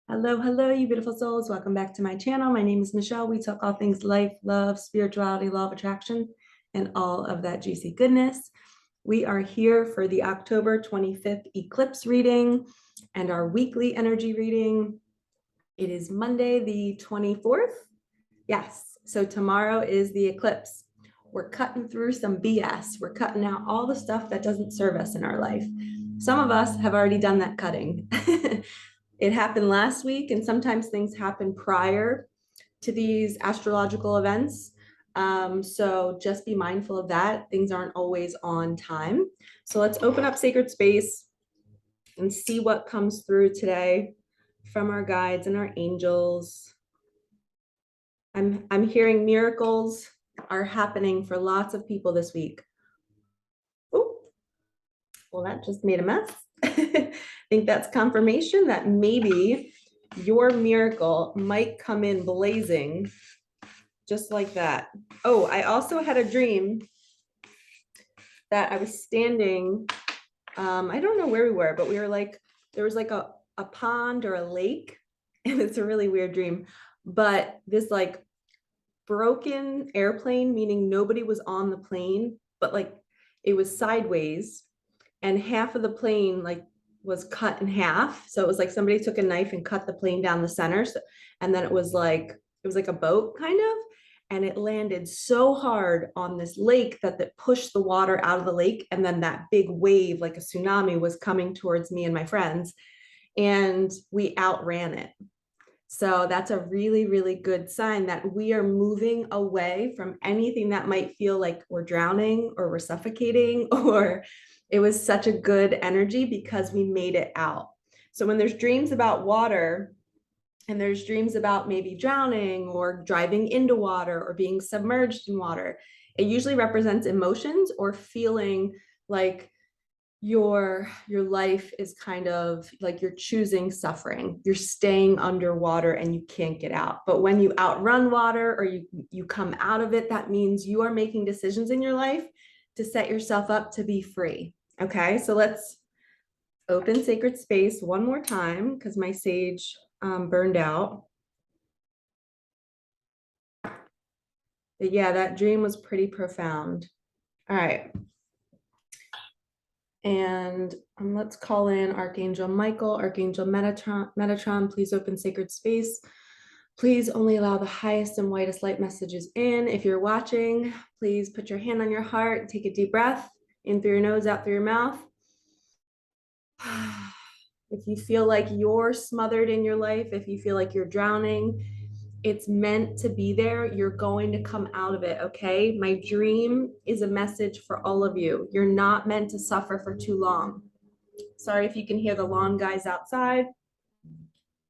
Hello, hello, you beautiful souls. Welcome back to my channel. My name is Michelle. We talk all things life, love, spirituality, law of attraction, and all of that juicy goodness. We are here for the October 25th eclipse reading and our weekly energy reading. It is Monday, the 24th. Yes, so tomorrow is the eclipse. We're cutting through some BS. We're cutting out all the stuff that doesn't serve us in our life. Some of us have already done that cutting. It happened last week, and sometimes things happen prior to these astrological events. So just be mindful of that. Things aren't always on time. So let's open up sacred space and see what comes through today from our guides and our angels. I'm hearing miracles are happening for lots of people this week. Oh, well, that just made a mess. I think that's confirmation that maybe your miracle might come in blazing just like that. Oh, I also had a dream that I was standing, I don't know where we were, but we were like, there was like a pond or a lake, and it's a really weird dream, but this like broken airplane, meaning nobody was on the plane, but like it was sideways, and half of the plane like was cut in half. So it was like somebody took a knife and cut the plane down the center. So, and then it was like a boat kind of, and it landed so hard on this lake that it pushed the water out of the lake. And then that big wave, like a tsunami, was coming towards me and my friends, and we outran it. So that's a really, really good sign that we are moving away from anything that might feel like we're drowning or we're suffocating, or it was such a good energy because we made it out. So when there's dreams about water and there's dreams about maybe drowning or driving into water or being submerged in water, it usually represents emotions or feeling like your life is kind of like you're choosing suffering. You're staying underwater and you can't get out. But when you outrun water or you come out of it, that means you are making decisions in your life to set yourself up to be free. Okay, so let's open sacred space one more time because my sage burned out. But yeah, that dream was pretty profound. All right. And let's call in Archangel Michael, Archangel Metatron, please open sacred space. Please only allow the highest and whitest light messages in. If you're watching, please put your hand on your heart, take a deep breath, in through your nose, out through your mouth. If you feel like you're smothered in your life, if you feel like you're drowning, it's meant to be there. You're going to come out of it, okay? My dream is a message for all of you. You're not meant to suffer for too long. Sorry if you can hear the lawn guys outside.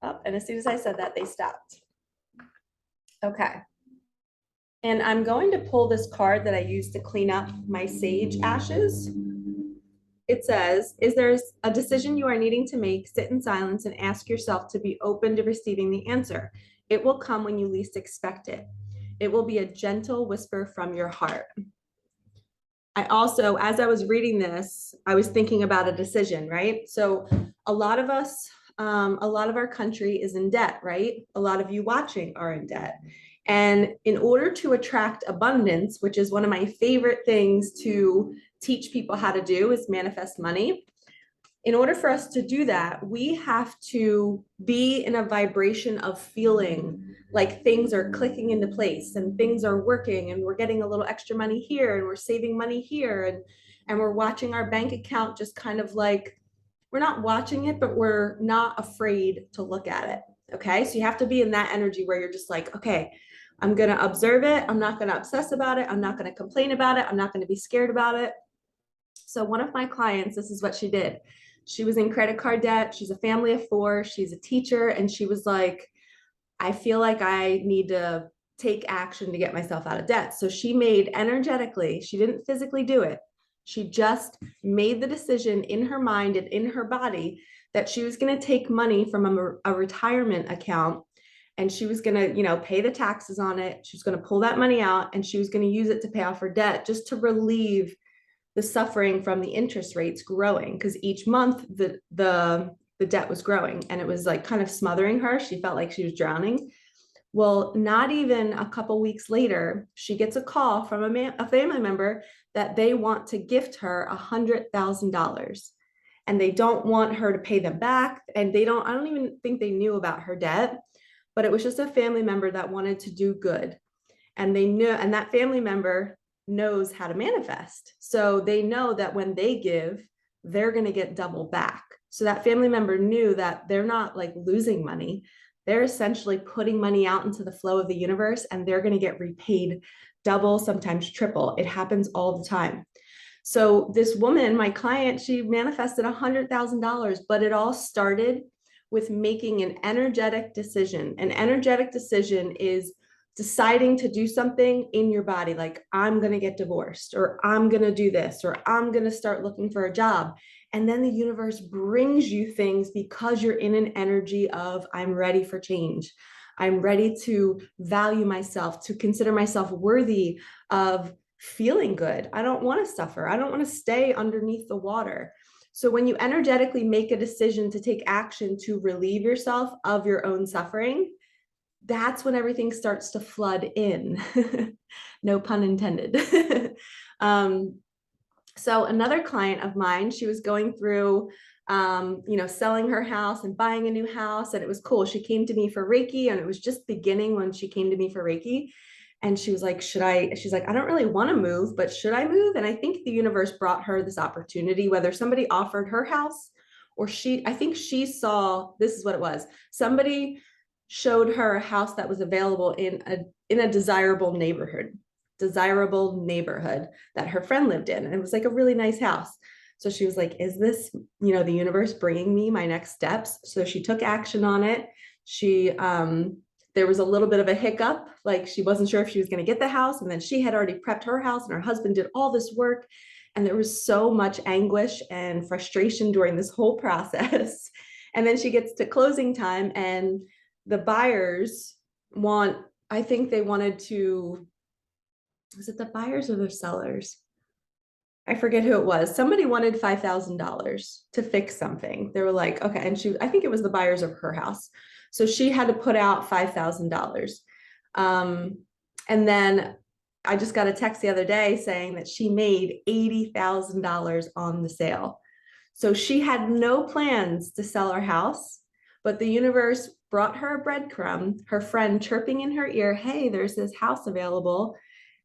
Oh, and as soon as I said that, they stopped. Okay. And I'm going to pull this card that I used to clean up my sage ashes. It says, is there a decision you are needing to make? Sit in silence and ask yourself to be open to receiving the answer. It will come when you least expect it. It will be a gentle whisper from your heart. I also, as I was reading this, I was thinking about a decision, right? So a lot of us, a lot of our country is in debt, right? A lot of you watching are in debt. And in order to attract abundance, which is one of my favorite things to teach people how to do, is manifest money. In order for us to do that, we have to be in a vibration of feeling like things are clicking into place and things are working and we're getting a little extra money here and we're saving money here, and we're watching our bank account just kind of like, we're not watching it, but we're not afraid to look at it. Okay, so you have to be in that energy where you're just like, okay, I'm going to observe it. I'm not going to obsess about it. I'm not going to complain about it. I'm not going to be scared about it. So one of my clients, this is what she did. She was in credit card debt. She's a family of 4. She's a teacher. And she was like, I feel like I need to take action to get myself out of debt. So she made energetically, she didn't physically do it. She just made the decision in her mind and in her body that she was going to take money from a retirement account, and she was going to, pay the taxes on it. She was going to pull that money out and she was going to use it to pay off her debt, just to relieve the suffering from the interest rates growing, because each month the the debt was growing and it was like kind of smothering her. She felt like she was drowning. Well, not even a couple weeks later, she gets a call from a family member that they want to gift her $100,000 and they don't want her to pay them back. And I don't even think they knew about her debt, but it was just a family member that wanted to do good. And they knew, and that family member knows how to manifest. So they know that when they give, they're going to get double back. So that family member knew that they're not like losing money. They're essentially putting money out into the flow of the universe and they're going to get repaid double, sometimes triple. It happens all the time. So this woman, my client, she manifested $100,000, but it all started with making an energetic decision. An energetic decision is deciding to do something in your body, like I'm going to get divorced, or I'm going to do this, or I'm going to start looking for a job. And then the universe brings you things because you're in an energy of, I'm ready for change. I'm ready to value myself, to consider myself worthy of feeling good. I don't want to suffer. I don't want to stay underneath the water. So when you energetically make a decision to take action to relieve yourself of your own suffering, that's when everything starts to flood in. No pun intended. So another client of mine, she was going through, selling her house and buying a new house. And it was cool. She came to me for Reiki and it was just beginning when she came to me for Reiki. And she was like, she's like, I don't really want to move, but should I move? And I think the universe brought her this opportunity, whether somebody offered her house or I think she saw, this is what it was. Somebody showed her a house that was available in a desirable neighborhood that her friend lived in. And it was like a really nice house. So she was like, is this, the universe bringing me my next steps? So she took action on it. There was a little bit of a hiccup, like she wasn't sure if she was going to get the house. And then she had already prepped her house and her husband did all this work. And there was so much anguish and frustration during this whole process. And then she gets to closing time and the buyers I think they wanted to, was it the buyers or the sellers? I forget who it was. Somebody wanted $5,000 to fix something. They were like, okay. And I think it was the buyers of her house. So she had to put out $5,000. And then I just got a text the other day saying that she made $80,000 on the sale. So she had no plans to sell her house, but the universe brought her a breadcrumb, her friend chirping in her ear, hey, there's this house available.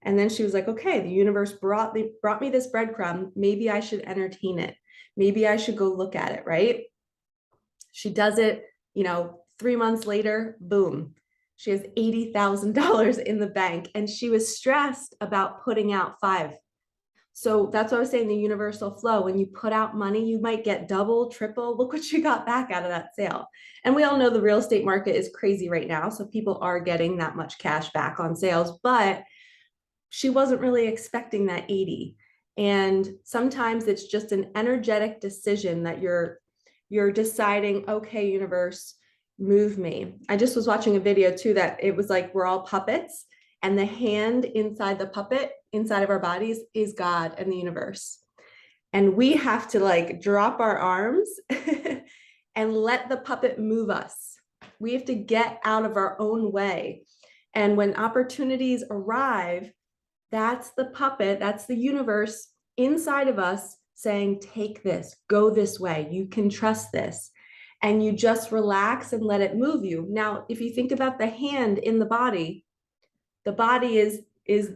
And then she was like, okay, the universe brought me this breadcrumb. Maybe I should entertain it. Maybe I should go look at it, right? She does it, 3 months later, boom, she has $80,000 in the bank and she was stressed about putting out 5. So that's what I was saying, the universal flow. When you put out money, you might get double, triple. Look what you got back out of that sale. And we all know the real estate market is crazy right now. So people are getting that much cash back on sales, but she wasn't really expecting that 80. And sometimes it's just an energetic decision that you're deciding, okay, universe, move me. I just was watching a video too, that it was like, we're all puppets and the hand inside the puppet, inside of our bodies, is God and the universe. And we have to like drop our arms and let the puppet move us. We have to get out of our own way. And when opportunities arrive, that's the puppet, that's the universe inside of us saying, take this, go this way, you can trust this. And you just relax and let it move you. Now, if you think about the hand in the body is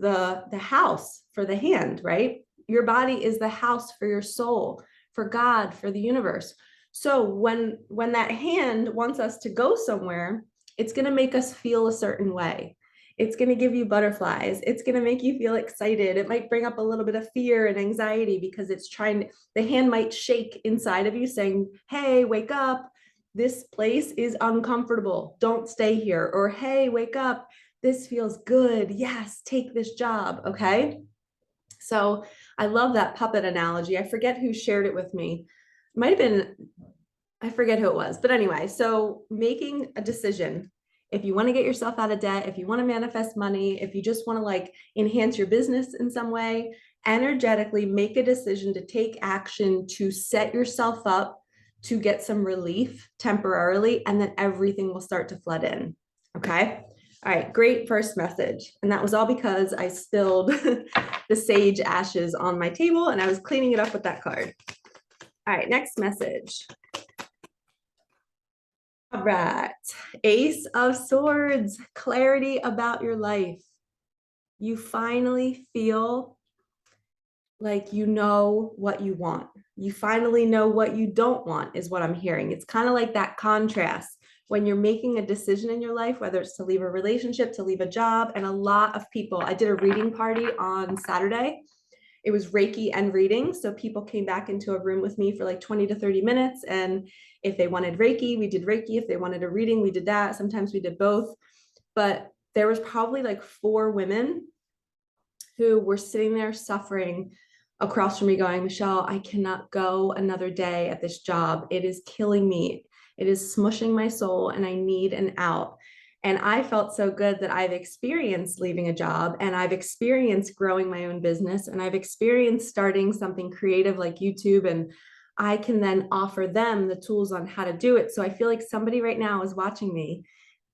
the house for the hand, right? Your body is the house for your soul, for God, for the universe. So when that hand wants us to go somewhere, it's going to make us feel a certain way. It's going to give you butterflies. It's going to make you feel excited. It might bring up a little bit of fear and anxiety because the hand might shake inside of you saying, hey, wake up. This place is uncomfortable. Don't stay here. Or, hey, wake up. This feels good. Yes, take this job. Okay. So I love that puppet analogy. I forget who shared it with me. It might have been, I forget who it was, but anyway, so making a decision. If you want to get yourself out of debt, if you want to manifest money, if you just want to like enhance your business in some way, energetically make a decision to take action to set yourself up to get some relief temporarily, and then everything will start to flood in. Okay. All right. Great first message. And that was all because I spilled the sage ashes on my table and I was cleaning it up with that card. All right. Next message. All right. Ace of Swords, clarity about your life. You finally feel like you know what you want. You finally know what you don't want, is what I'm hearing. It's kind of like that contrast when you're making a decision in your life, whether it's to leave a relationship, to leave a job. And a lot of people, I did a reading party on Saturday. It was Reiki and reading. So people came back into a room with me for like 20 to 30 minutes. And if they wanted Reiki, we did Reiki. If they wanted a reading, we did that. Sometimes we did both. But there was probably like 4 women who were sitting there suffering across from me going, Michelle, I cannot go another day at this job. It is killing me. It is smushing my soul and I need an out. And I felt so good that I've experienced leaving a job and I've experienced growing my own business and I've experienced starting something creative like YouTube, and I can then offer them the tools on how to do it. So I feel like somebody right now is watching me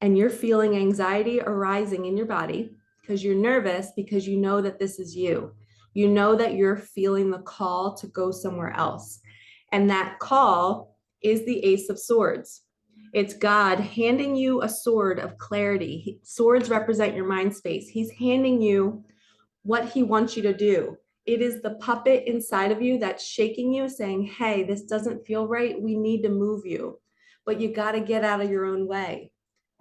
and you're feeling anxiety arising in your body because you're nervous, because you know that this is you. You know that you're feeling the call to go somewhere else. And that call is the Ace of Swords. It's God handing you a sword of clarity. Swords represent your mind space. He's handing you what he wants you to do. It is the puppet inside of you that's shaking you, saying, hey, this doesn't feel right. We need to move you. But you got to get out of your own way.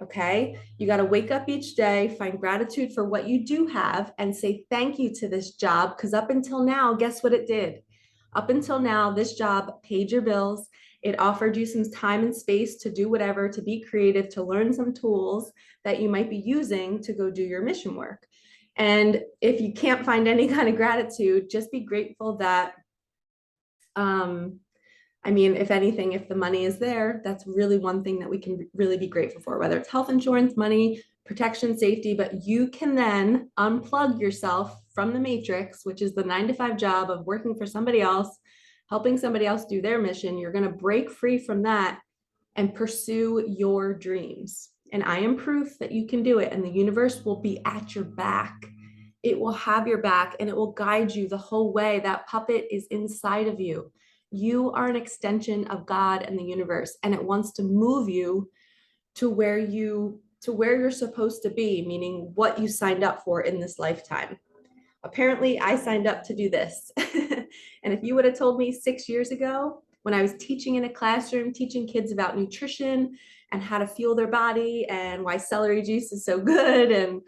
Okay. You got to wake up each day, find gratitude for what you do have, and say thank you to this job. Because up until now, guess what it did? Up until now, this job paid your bills. It offered you some time and space to do whatever, to be creative, to learn some tools that you might be using to go do your mission work. And if you can't find any kind of gratitude, just be grateful that, I mean, if anything, if the money is there, that's really one thing that we can really be grateful for, whether it's health insurance, money, protection, safety. But you can then unplug yourself from the matrix, which is the 9-to-5 job of working for somebody else, helping somebody else do their mission. You're going to break free from that and pursue your dreams. And I am proof that you can do it, and the universe will be at your back. It will have your back and it will guide you the whole way. That puppet is inside of you. You are an extension of God and the universe, and it wants to move you to where you're supposed to be, meaning what you signed up for in this lifetime. Apparently, I signed up to do this. And if you would have told me 6 years ago, when I was teaching in a classroom, teaching kids about nutrition and how to fuel their body and why celery juice is so good and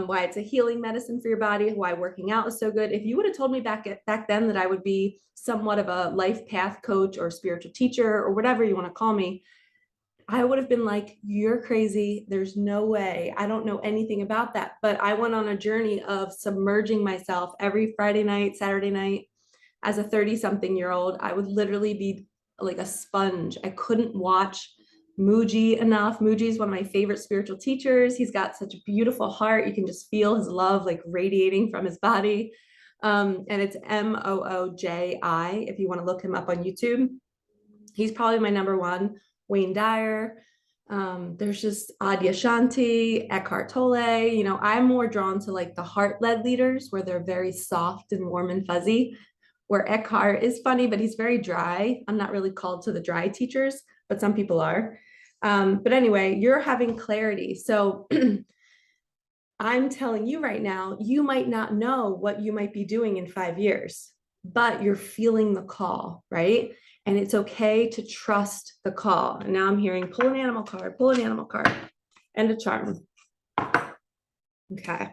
why it's a healing medicine for your body, why working out is so good. If you would have told me back then that I would be somewhat of a life path coach or spiritual teacher or whatever you want to call me, I would have been like, you're crazy. There's no way. I don't know anything about that. But I went on a journey of submerging myself every Friday night, Saturday night. As a 30-something-year-old, I would literally be like a sponge. I couldn't watch Muji enough. Muji is one of my favorite spiritual teachers. He's got such a beautiful heart. You can just feel his love like radiating from his body. And it's Mooji, if you want to look him up on YouTube. He's probably my number one. Wayne Dyer. There's just Adyashanti, Eckhart Tolle. You know, I'm more drawn to like the heart-led leaders where they're very soft and warm and fuzzy, where Eckhart is funny, but he's very dry. I'm not really called to the dry teachers, but some people are. But anyway, you're having clarity. So I'm telling you right now, you might not know what you might be doing in 5 years, but you're feeling the call, right? And it's okay to trust the call. And now I'm hearing pull an animal card, and a charm. Okay.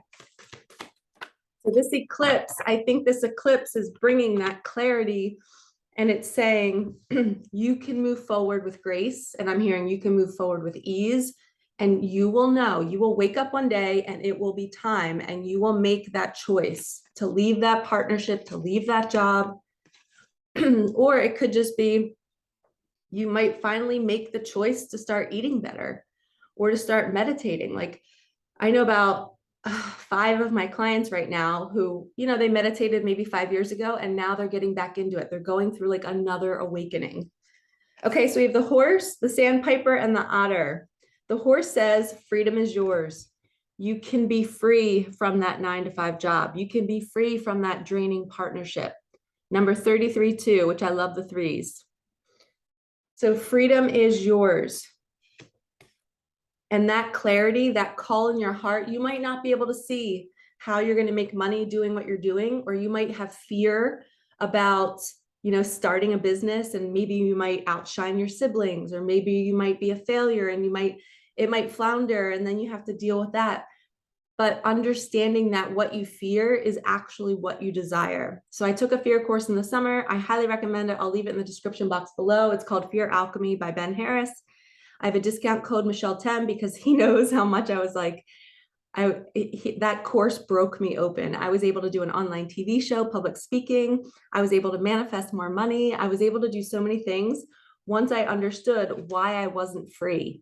So this eclipse, I think this eclipse is bringing that clarity, and it's saying you can move forward with grace. And I'm hearing you can move forward with ease, and you will know, you will wake up one day and it will be time, and you will make that choice to leave that partnership, to leave that job. Or it could just be, you might finally make the choice to start eating better or to start meditating. Like I know about 5 of my clients right now who, you know, they meditated maybe 5 years ago and now they're getting back into it. They're going through like another awakening. Okay, so we have the horse, the sandpiper, and the otter. The horse says freedom is yours. You can be free from that 9 to 5 job. You can be free from that draining partnership. Number 33, 2, which I love the threes. So freedom is yours. And that clarity, that call in your heart, you might not be able to see how you're going to make money doing what you're doing, or you might have fear about, starting a business, and maybe you might outshine your siblings, or maybe you might be a failure and it might flounder, and then you have to deal with that. But understanding that what you fear is actually what you desire. So I took a fear course in the summer. I highly recommend it. I'll leave it in the description box below. It's called Fear Alchemy by Ben Harris. I have a discount code Michelle10 because he knows how much I was like, that course broke me open. I was able to do an online TV show, public speaking. I was able to manifest more money. I was able to do so many things once I understood why I wasn't free.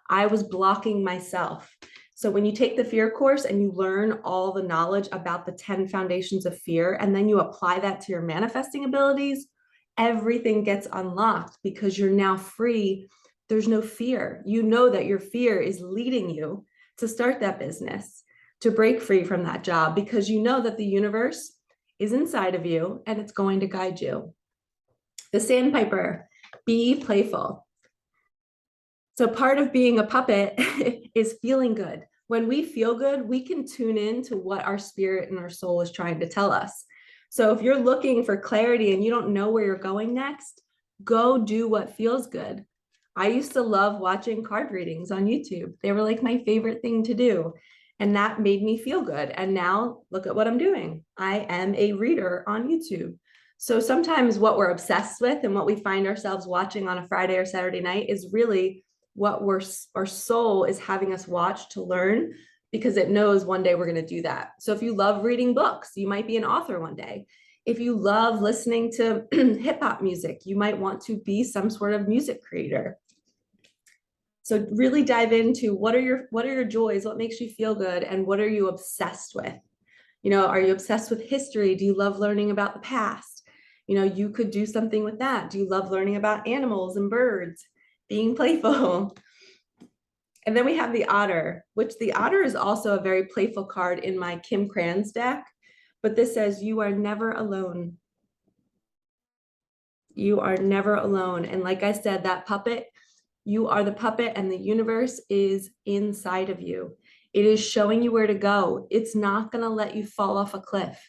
I was blocking myself. So when you take the fear course and you learn all the knowledge about the 10 foundations of fear, and then you apply that to your manifesting abilities, everything gets unlocked because you're now free. There's no fear. You know that your fear is leading you to start that business, to break free from that job, because you know that the universe is inside of you and it's going to guide you. The sandpiper, be playful. So part of being a puppet is feeling good. When we feel good, we can tune in to what our spirit and our soul is trying to tell us. So if you're looking for clarity and you don't know where you're going next, go do what feels good. I used to love watching card readings on YouTube. They were like my favorite thing to do. And that made me feel good. And now look at what I'm doing. I am a reader on YouTube. So sometimes what we're obsessed with and what we find ourselves watching on a Friday or Saturday night is really what our soul is having us watch to learn, because it knows one day we're going to do that. So if you love reading books, you might be an author one day. If you love listening to hip hop music, you might want to be some sort of music creator. So really dive into what are your joys, what makes you feel good, and what are you obsessed with? Are you obsessed with history? Do you love learning about the past? You could do something with that. Do you love learning about animals and birds? Being playful. And then we have the otter, which the otter is also a very playful card in my Kim Kranz deck. But this says, you are never alone. You are never alone. And like I said, that puppet, you are the puppet and the universe is inside of you. It is showing you where to go. It's not going to let you fall off a cliff.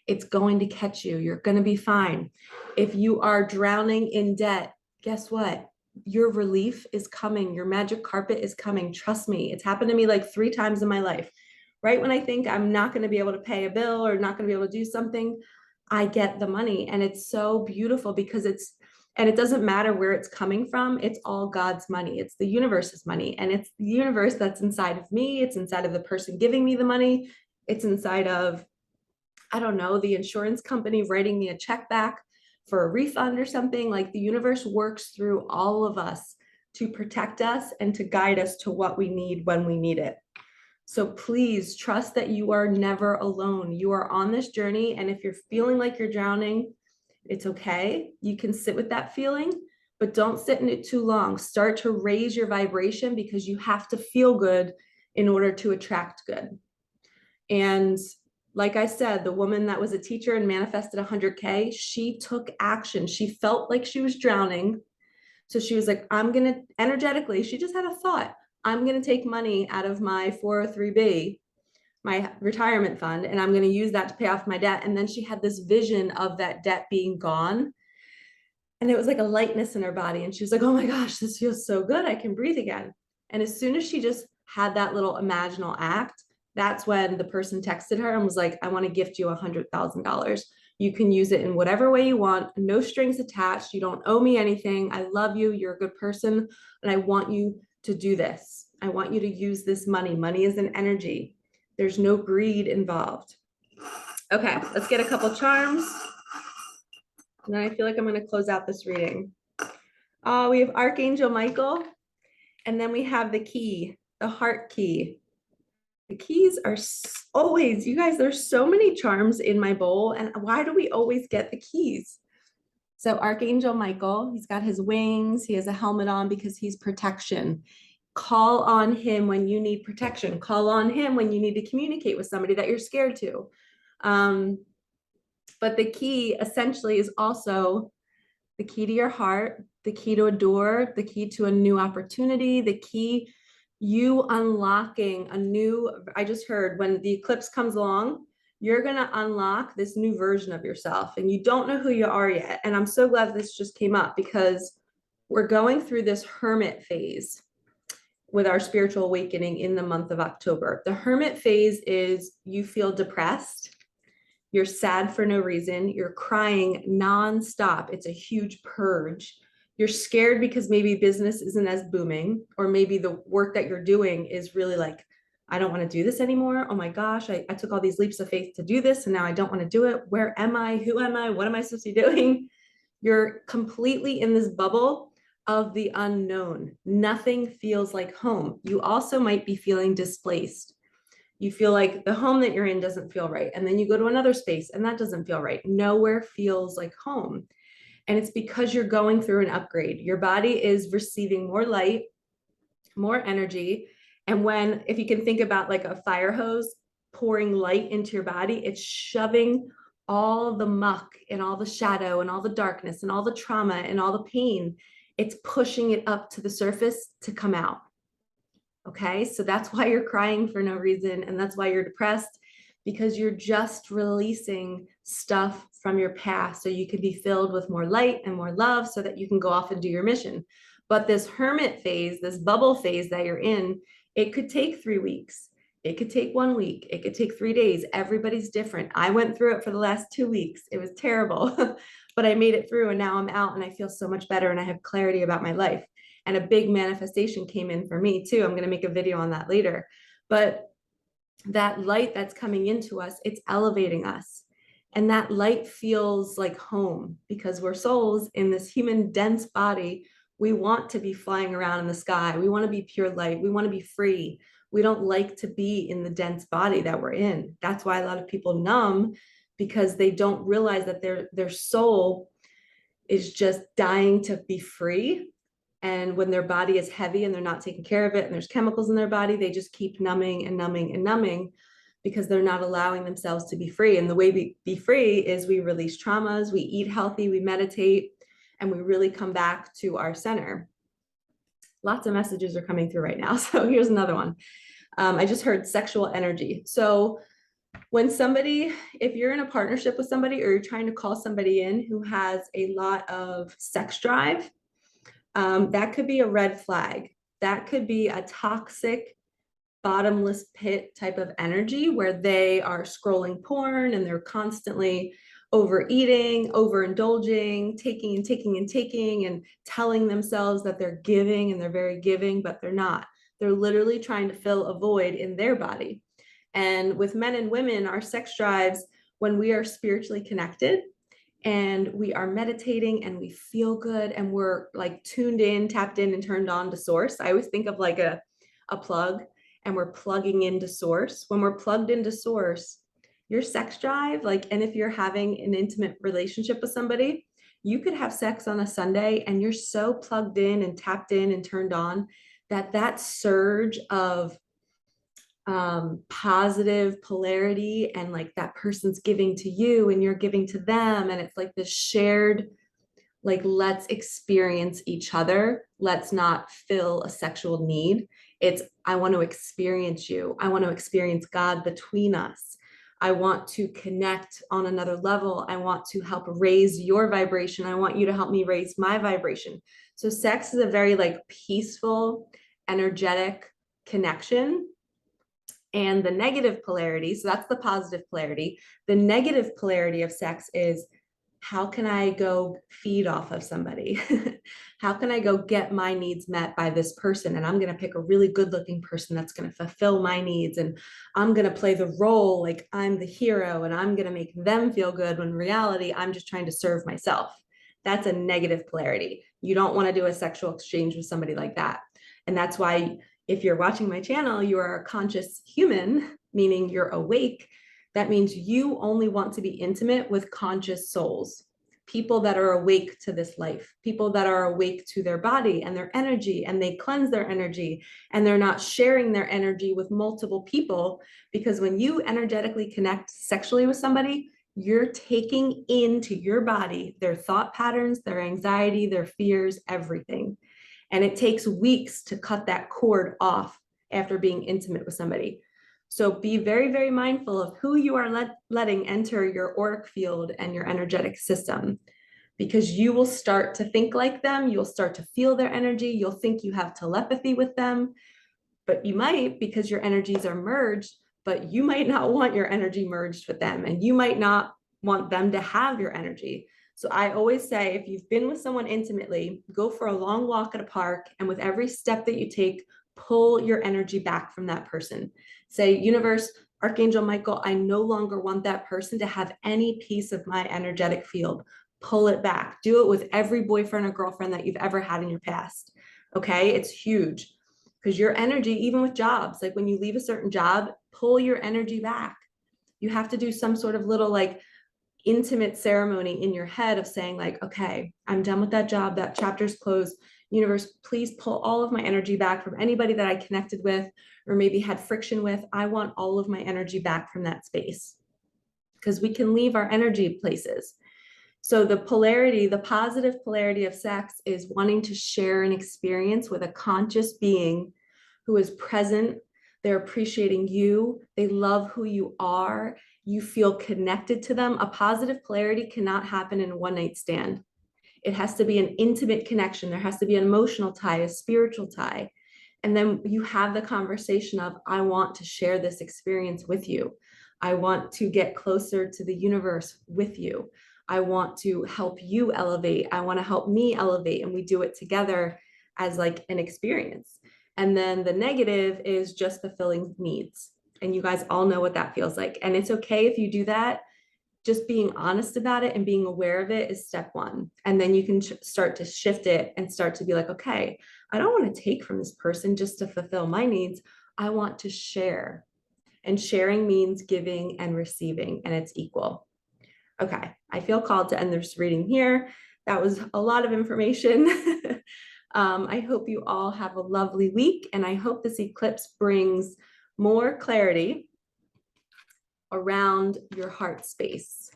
It's going to catch you. You're going to be fine. If you are drowning in debt, guess what? Your relief is coming. Your magic carpet is coming. Trust me. It's happened to me like 3 times in my life. Right when I think I'm not going to be able to pay a bill or not going to be able to do something, I get the money. And it's so beautiful because and it doesn't matter where it's coming from. It's all God's money. It's the universe's money. And it's the universe that's inside of me. It's inside of the person giving me the money. It's inside of, I don't know, the insurance company writing me a check back for a refund or something. Like the universe works through all of us to protect us and to guide us to what we need when we need it. So please trust that you are never alone. You are on this journey. And if you're feeling like you're drowning, it's okay. You can sit with that feeling, but don't sit in it too long. Start to raise your vibration because you have to feel good in order to attract good. And like I said, the woman that was a teacher and manifested 100K, she took action. She felt like she was drowning. So she was like, I'm going to energetically, she just had a thought. I'm going to take money out of my 403B, my retirement fund, and I'm going to use that to pay off my debt. And then she had this vision of that debt being gone. And it was like a lightness in her body. And she was like, oh my gosh, this feels so good. I can breathe again. And as soon as she just had that little imaginal act, that's when the person texted her and was like, I want to gift you $100,000. You can use it in whatever way you want, no strings attached. You don't owe me anything. I love you. You're a good person. And I want you to do this. I want you to use this money. Money is an energy. There's no greed involved. Okay, let's get a couple charms. And then I feel like I'm going to close out this reading. We have Archangel Michael. And then we have the key, the heart key. The keys are always, you guys, there's so many charms in my bowl. And why do we always get the keys? So Archangel Michael, he's got his wings, he has a helmet on because he's protection. Call on him when you need protection. Call on him when you need to communicate with somebody that you're scared to. But the key essentially is also the key to your heart, the key to a door, the key to a new opportunity, the key you unlocking a new, I just heard when the eclipse comes along, you're going to unlock this new version of yourself and you don't know who you are yet. And I'm so glad this just came up because we're going through this hermit phase with our spiritual awakening in the month of October. The hermit phase is you feel depressed. You're sad for no reason. You're crying nonstop. It's a huge purge. You're scared because maybe business isn't as booming, or maybe the work that you're doing is really like, I don't want to do this anymore. Oh my gosh, I took all these leaps of faith to do this and now I don't want to do it. Where am I? Who am I? What am I supposed to be doing? You're completely in this bubble of the unknown. Nothing feels like home. You also might be feeling displaced. You feel like the home that you're in doesn't feel right. And then you go to another space and that doesn't feel right. Nowhere feels like home. And it's because you're going through an upgrade. Your body is receiving more light, more energy. And if you can think about like a fire hose pouring light into your body, it's shoving all the muck and all the shadow and all the darkness and all the trauma and all the pain. It's pushing it up to the surface to come out. Okay, so that's why you're crying for no reason. And that's why you're depressed, because you're just releasing stuff from your past so you can be filled with more light and more love so that you can go off and do your mission. But this hermit phase, this bubble phase that you're in, it could take 3 weeks. It could take 1 week. It could take 3 days. Everybody's different. I went through it for the last 2 weeks. It was terrible, but I made it through and now I'm out and I feel so much better and I have clarity about my life. And a big manifestation came in for me too. I'm going to make a video on that later. But that light that's coming into us, it's elevating us. And that light feels like home because we're souls in this human dense body. We want to be flying around in the sky. We want to be pure light. We want to be free. We don't like to be in the dense body that we're in. That's why a lot of people numb, because they don't realize that their soul is just dying to be free. And when their body is heavy and they're not taking care of it and there's chemicals in their body, they just keep numbing and numbing and numbing because they're not allowing themselves to be free. And the way we be free is we release traumas, we eat healthy, we meditate, and we really come back to our center. Lots of messages are coming through right now. So here's another one. I just heard sexual energy. So when somebody, if you're in a partnership with somebody or you're trying to call somebody in who has a lot of sex drive, that could be a red flag. That could be a toxic, bottomless pit type of energy where they are scrolling porn and they're constantly overeating, overindulging, taking and taking and taking and telling themselves that they're giving and they're very giving, but they're not. They're literally trying to fill a void in their body. And with men and women, our sex drives, when we are spiritually connected, and we are meditating and we feel good and we're like tuned in, tapped in and turned on to source. I always think of like a plug and we're plugging into source. When we're plugged into source, your sex drive, like, and if you're having an intimate relationship with somebody, you could have sex on a Sunday and you're so plugged in and tapped in and turned on that surge of positive polarity and like that person's giving to you and you're giving to them. And it's like this shared, like, let's experience each other. Let's not fill a sexual need. It's, I want to experience you. I want to experience God between us. I want to connect on another level. I want to help raise your vibration. I want you to help me raise my vibration. So sex is a very like peaceful, energetic connection. And the negative polarity, so that's the positive polarity. The negative polarity of sex is, how can I go feed off of somebody? How can I go get my needs met by this person? And I'm going to pick a really good looking person that's going to fulfill my needs. And I'm going to play the role like I'm the hero and I'm going to make them feel good, when in reality, I'm just trying to serve myself. That's a negative polarity. You don't want to do a sexual exchange with somebody like that. And that's why if you're watching my channel, you are a conscious human, meaning you're awake. That means you only want to be intimate with conscious souls. people that are awake to this life, people that are awake to their body and their energy, and they cleanse their energy, and they're not sharing their energy with multiple people. Because when you energetically connect sexually with somebody, you're taking into your body their thought patterns, their anxiety, their fears, everything. And it takes weeks to cut that cord off after being intimate with somebody. So be very, very mindful of who you are letting enter your auric field and your energetic system, because you will start to think like them. You'll start to feel their energy. You'll think you have telepathy with them, but you might, because your energies are merged, but you might not want your energy merged with them, and you might not want them to have your energy. So I always say, if you've been with someone intimately, go for a long walk at a park, and with every step that you take, pull your energy back from that person. Say, universe, Archangel Michael, I no longer want that person to have any piece of my energetic field. Pull it back. Do it with every boyfriend or girlfriend that you've ever had in your past. Okay, it's huge, because your energy, even with jobs, like when you leave a certain job, pull your energy back. You have to do some sort of little like intimate ceremony in your head of saying like, okay, I'm done with that job. That chapter's closed. Universe, please pull all of my energy back from anybody that I connected with or maybe had friction with. I want all of my energy back from that space, because we can leave our energy places. So the polarity, the positive polarity of sex is wanting to share an experience with a conscious being who is present. They're appreciating you. They love who you are. You feel connected to them. A positive polarity cannot happen in a one-night stand. It has to be an intimate connection. There has to be an emotional tie, a spiritual tie. And then you have the conversation of, I want to share this experience with you. I want to get closer to the universe with you. I want to help you elevate. I want to help me elevate. And we do it together as like an experience. And then the negative is just fulfilling needs. And you guys all know what that feels like. And it's okay if you do that. Just being honest about it and being aware of it is step one. And then you can start to shift it and start to be like, okay, I don't want to take from this person just to fulfill my needs. I want to share. And sharing means giving and receiving, and it's equal. Okay, I feel called to end this reading here. That was a lot of information. I hope you all have a lovely week, and I hope this eclipse brings more clarity around your heart space.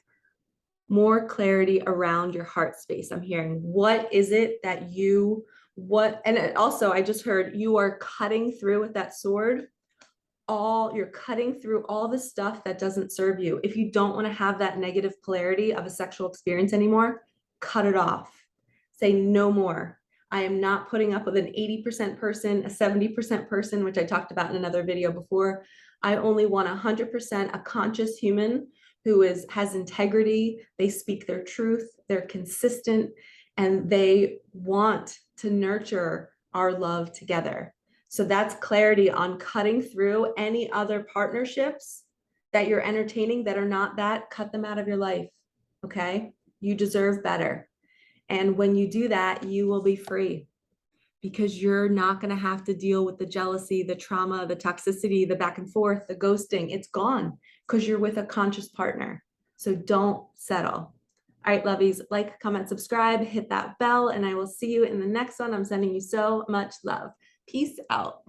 More clarity around your heart space. I'm hearing, what is it that and also I just heard you are cutting through with that sword. You're cutting through all the stuff that doesn't serve you. If you don't want to have that negative polarity of a sexual experience anymore, cut it off. Say no more. I am not putting up with an 80% person, a 70% person, which I talked about in another video before. I only want 100% a conscious human who has integrity. They speak their truth. They're consistent, and they want to nurture our love together. So that's clarity on cutting through any other partnerships that you're entertaining that are not that. Cut them out of your life. Okay? You deserve better. And when you do that, you will be free, because you're not going to have to deal with the jealousy, the trauma, the toxicity, the back and forth, the ghosting. It's gone because you're with a conscious partner. So don't settle. All right, lovies, like, comment, subscribe, hit that bell, and I will see you in the next one. I'm sending you so much love. Peace out.